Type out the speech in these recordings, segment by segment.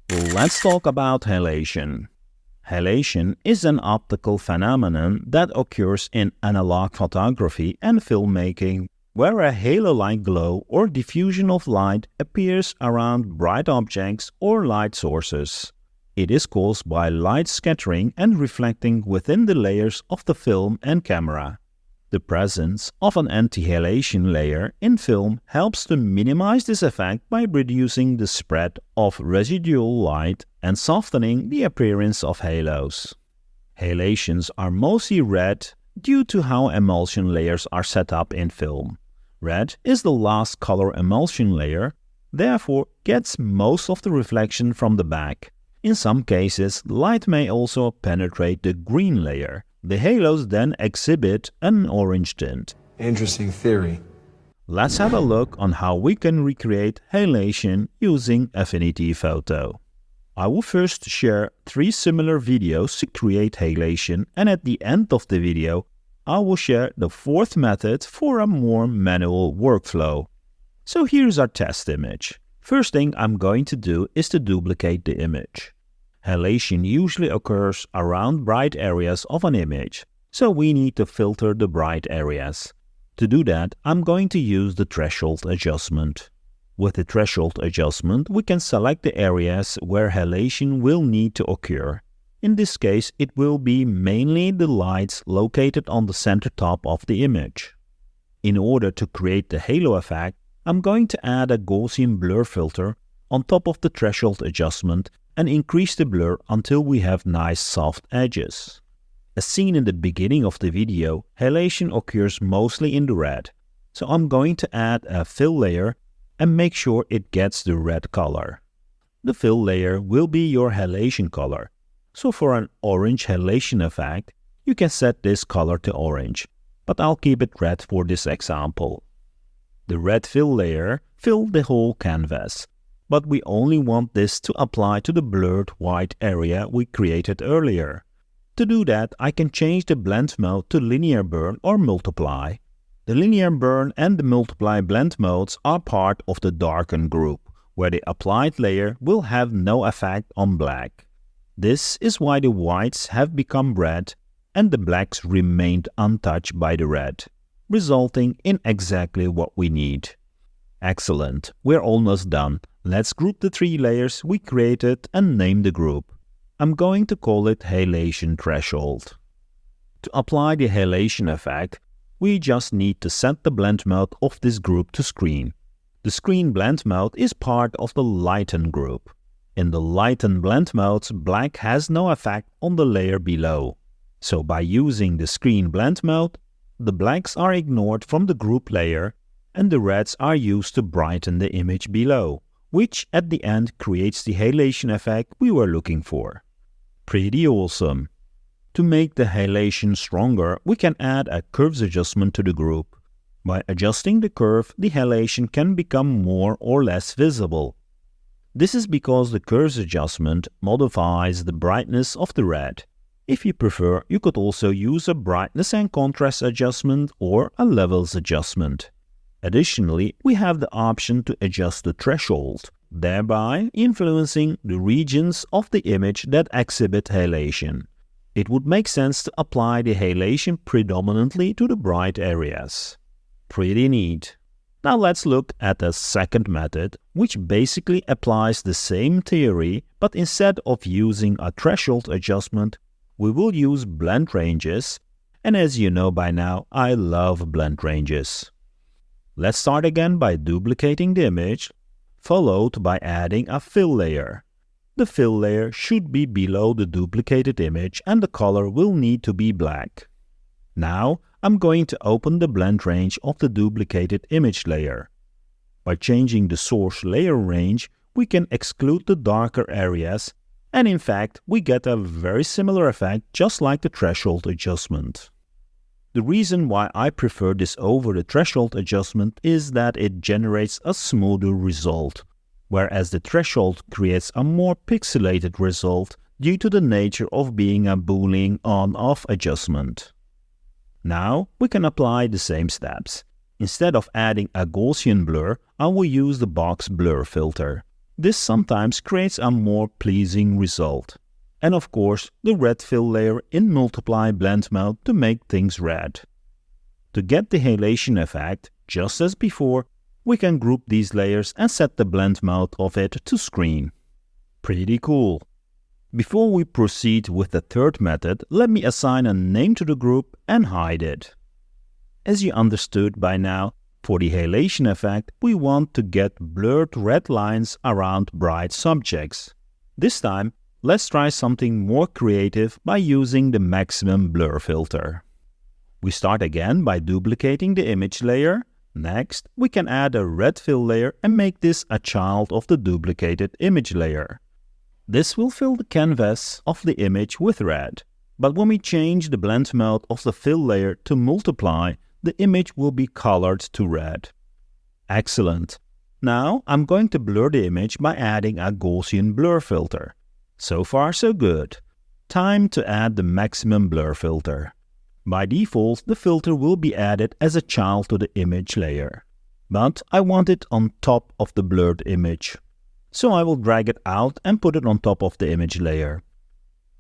Let's talk about halation. Halation is an optical phenomenon that occurs in analog photography and filmmaking, where a halo-like glow or diffusion of light appears around bright objects or light sources. It is caused by light scattering and reflecting within the layers of the film and camera. The presence of an anti-halation layer in film helps to minimize this effect by reducing the spread of residual light and softening the appearance of halos. Halations are mostly red due to how emulsion layers are set up in film. Red is the last color emulsion layer, therefore gets most of the reflection from the back. In some cases, light may also penetrate the green layer. The halos then exhibit an orange tint. Interesting theory. Let's have a look on how we can recreate halation using Affinity Photo. I will first share 3 similar videos to create halation, and at the end of the video, I will share the 4th method for a more manual workflow. So here's our test image. First thing I'm going to do is to duplicate the image. Halation usually occurs around bright areas of an image, so we need to filter the bright areas. To do that, I'm going to use the threshold adjustment. With the threshold adjustment, we can select the areas where halation will need to occur. In this case, it will be mainly the lights located on the center top of the image. In order to create the halo effect, I'm going to add a Gaussian blur filter on top of the threshold adjustment and increase the blur until we have nice soft edges. As seen in the beginning of the video, halation occurs mostly in the red, so I'm going to add a fill layer and make sure it gets the red color. The fill layer will be your halation color, so for an orange halation effect, you can set this color to orange, but I'll keep it red for this example. The red fill layer filled the whole canvas, but we only want this to apply to the blurred white area we created earlier. To do that, I can change the blend mode to linear burn or multiply. The linear burn and the multiply blend modes are part of the darken group, where the applied layer will have no effect on black. This is why the whites have become red and the blacks remained untouched by the red, resulting in exactly what we need. Excellent, we're almost done. Let's group the 3 layers we created and name the group. I'm going to call it halation threshold. To apply the halation effect, we just need to set the blend mode of this group to screen. The screen blend mode is part of the lighten group. In the lighten blend modes, black has no effect on the layer below. So by using the screen blend mode, the blacks are ignored from the group layer and the reds are used to brighten the image below, which at the end creates the halation effect we were looking for. Pretty awesome. To make the halation stronger, we can add a curves adjustment to the group. By adjusting the curve, the halation can become more or less visible. This is because the curves adjustment modifies the brightness of the red. If you prefer, you could also use a brightness and contrast adjustment or a levels adjustment. Additionally, we have the option to adjust the threshold, thereby influencing the regions of the image that exhibit halation. It would make sense to apply the halation predominantly to the bright areas. Pretty neat. Now let's look at the second method, which basically applies the same theory, but instead of using a threshold adjustment, we will use blend ranges, and as you know by now, I love blend ranges. Let's start again by duplicating the image, followed by adding a fill layer. The fill layer should be below the duplicated image and the color will need to be black. Now I'm going to open the blend range of the duplicated image layer. By changing the source layer range, we can exclude the darker areas, and in fact we get a very similar effect just like the threshold adjustment. The reason why I prefer this over the threshold adjustment is that it generates a smoother result, whereas the threshold creates a more pixelated result due to the nature of being a Boolean on-off adjustment. Now we can apply the same steps. Instead of adding a Gaussian blur, I will use the box blur filter. This sometimes creates a more pleasing result. And of course, the red fill layer in multiply blend mode to make things red. To get the halation effect, just as before, we can group these layers and set the blend mode of it to screen. Pretty cool. Before we proceed with the third method, let me assign a name to the group and hide it. As you understood by now, for the halation effect, we want to get blurred red lines around bright subjects. This time, let's try something more creative by using the maximum blur filter. We start again by duplicating the image layer. Next, we can add a red fill layer and make this a child of the duplicated image layer. This will fill the canvas of the image with red. But when we change the blend mode of the fill layer to multiply, the image will be colored to red. Excellent. Now I'm going to blur the image by adding a Gaussian blur filter. So far so good. Time to add the maximum blur filter. By default, the filter will be added as a child to the image layer. But I want it on top of the blurred image. So I will drag it out and put it on top of the image layer.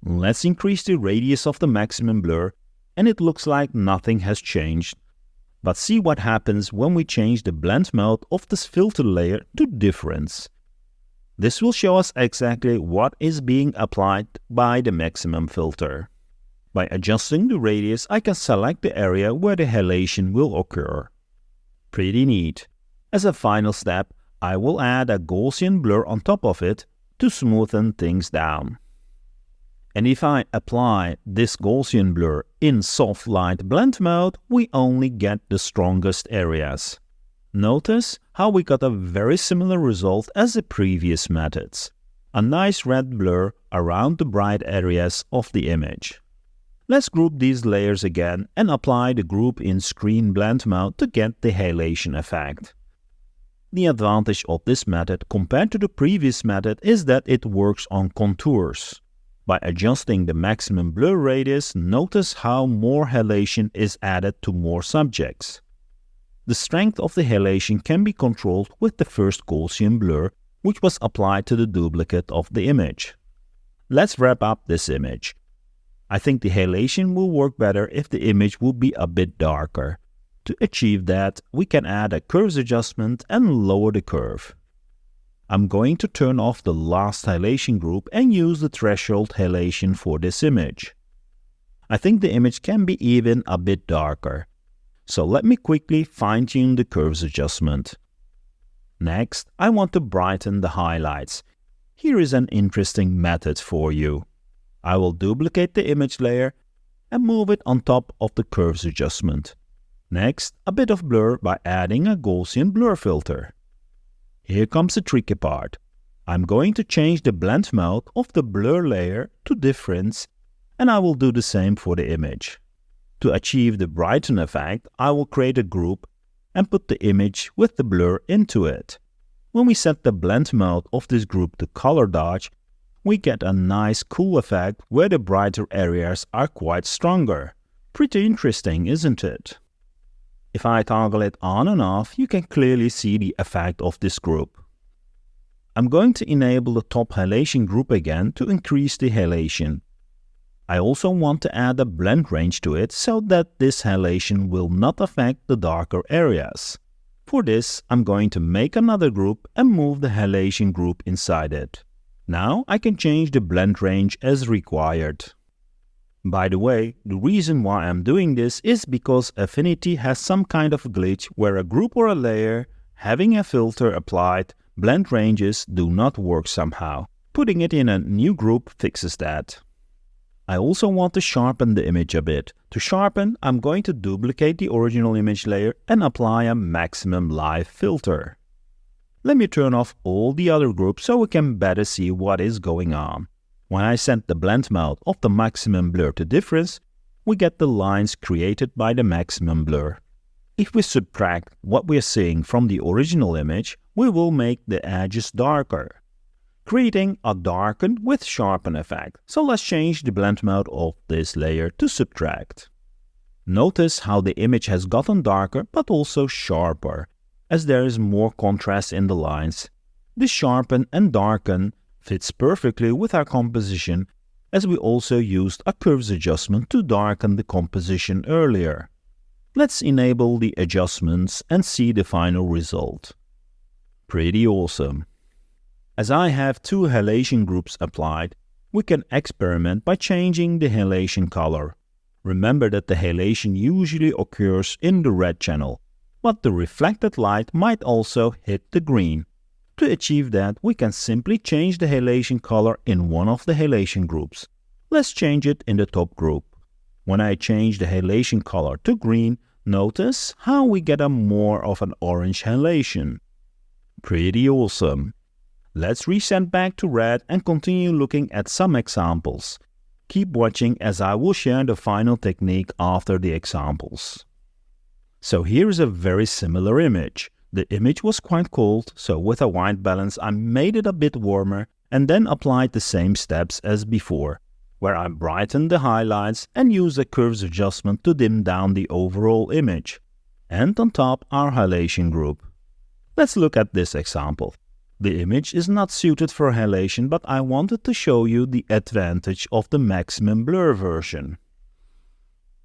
Let's increase the radius of the maximum blur, and it looks like nothing has changed. But see what happens when we change the blend mode of this filter layer to difference. This will show us exactly what is being applied by the maximum filter. By adjusting the radius, I can select the area where the halation will occur. Pretty neat. As a final step, I will add a Gaussian blur on top of it to smoothen things down. And if I apply this Gaussian blur in soft light blend mode, we only get the strongest areas. Notice how we got a very similar result as the previous methods. A nice red blur around the bright areas of the image. Let's group these layers again and apply the group in screen blend mode to get the halation effect. The advantage of this method compared to the previous method is that it works on contours. By adjusting the maximum blur radius, notice how more halation is added to more subjects. The strength of the halation can be controlled with the first Gaussian blur, which was applied to the duplicate of the image. Let's wrap up this image. I think the halation will work better if the image will be a bit darker. To achieve that, we can add a curves adjustment and lower the curve. I'm going to turn off the last halation group and use the threshold halation for this image. I think the image can be even a bit darker. So let me quickly fine-tune the curves adjustment. Next, I want to brighten the highlights. Here is an interesting method for you. I will duplicate the image layer and move it on top of the curves adjustment. Next, a bit of blur by adding a Gaussian blur filter. Here comes the tricky part. I'm going to change the blend mode of the blur layer to difference, and I will do the same for the image. To achieve the brighten effect, I will create a group and put the image with the blur into it. When we set the blend mode of this group to color dodge, we get a nice cool effect where the brighter areas are quite stronger. Pretty interesting, isn't it? If I toggle it on and off, you can clearly see the effect of this group. I'm going to enable the top halation group again to increase the halation. I also want to add a blend range to it so that this halation will not affect the darker areas. For this, I'm going to make another group and move the halation group inside it. Now I can change the blend range as required. By the way, the reason why I'm doing this is because Affinity has some kind of glitch where a group or a layer having a filter applied, blend ranges do not work somehow. Putting it in a new group fixes that. I also want to sharpen the image a bit. To sharpen, I'm going to duplicate the original image layer and apply a maximum live filter. Let me turn off all the other groups so we can better see what is going on. When I set the blend mode of the maximum blur to difference, we get the lines created by the maximum blur. If we subtract what we are seeing from the original image, we will make the edges darker, creating a darken with sharpen effect. So let's change the blend mode of this layer to subtract. Notice how the image has gotten darker but also sharper, as there is more contrast in the lines. The sharpen and darken fits perfectly with our composition, as we also used a curves adjustment to darken the composition earlier. Let's enable the adjustments and see the final result. Pretty awesome. As I have two halation groups applied, we can experiment by changing the halation color. Remember that the halation usually occurs in the red channel, but the reflected light might also hit the green. To achieve that, we can simply change the halation color in one of the halation groups. Let's change it in the top group. When I change the halation color to green, notice how we get a more of an orange halation. Pretty awesome. Let's reset back to red and continue looking at some examples. Keep watching as I will share the final technique after the examples. So here is a very similar image. The image was quite cold, so with a white balance I made it a bit warmer and then applied the same steps as before, where I brightened the highlights and used a curves adjustment to dim down the overall image. And on top our halation group. Let's look at this example. The image is not suited for halation, but I wanted to show you the advantage of the maximum blur version.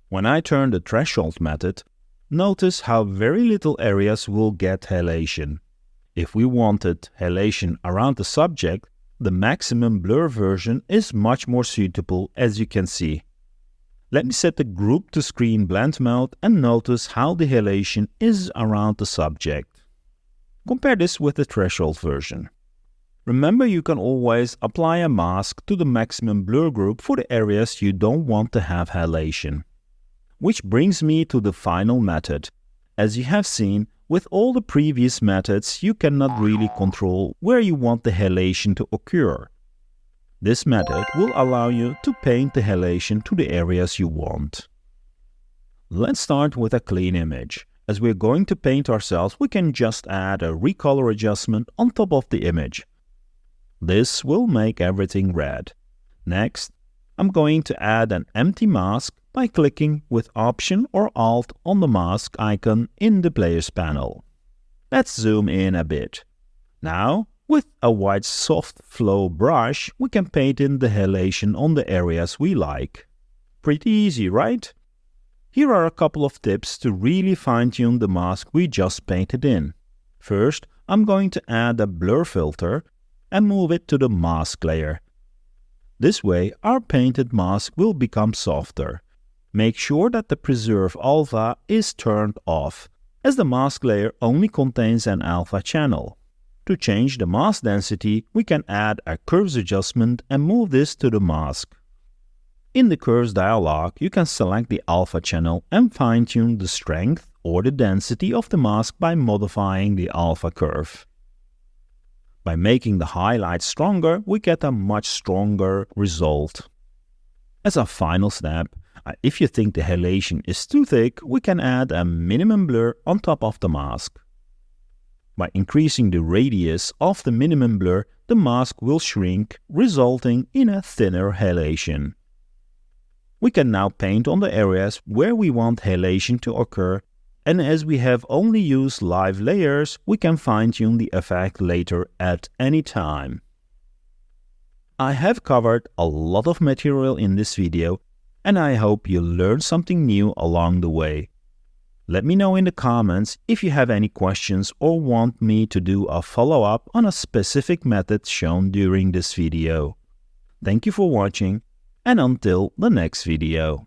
When I turn the threshold method, notice how very little areas will get halation. If we wanted halation around the subject, the maximum blur version is much more suitable, as you can see. Let me set the group to screen blend mode and notice how the halation is around the subject. Compare this with the threshold version. Remember, you can always apply a mask to the maximum blur group for the areas you don't want to have halation. Which brings me to the final method. As you have seen, with all the previous methods, you cannot really control where you want the halation to occur. This method will allow you to paint the halation to the areas you want. Let's start with a clean image. As we're going to paint ourselves, we can just add a recolor adjustment on top of the image. This will make everything red. Next, I'm going to add an empty mask by clicking with Option or Alt on the mask icon in the Players panel. Let's zoom in a bit. Now, with a white soft flow brush, we can paint in the halation on the areas we like. Pretty easy, right? Here are a couple of tips to really fine-tune the mask we just painted in. First, I'm going to add a blur filter and move it to the mask layer. This way, our painted mask will become softer. Make sure that the Preserve Alpha is turned off, as the mask layer only contains an alpha channel. To change the mask density, we can add a curves adjustment and move this to the mask. In the curves dialog, you can select the alpha channel and fine-tune the strength or the density of the mask by modifying the alpha curve. By making the highlights stronger, we get a much stronger result. As a final step, if you think the halation is too thick, we can add a minimum blur on top of the mask. By increasing the radius of the minimum blur, the mask will shrink, resulting in a thinner halation. We can now paint on the areas where we want halation to occur, and as we have only used live layers, we can fine-tune the effect later at any time. I have covered a lot of material in this video, and I hope you learned something new along the way. Let me know in the comments if you have any questions or want me to do a follow-up on a specific method shown during this video. Thank you for watching, and until the next video.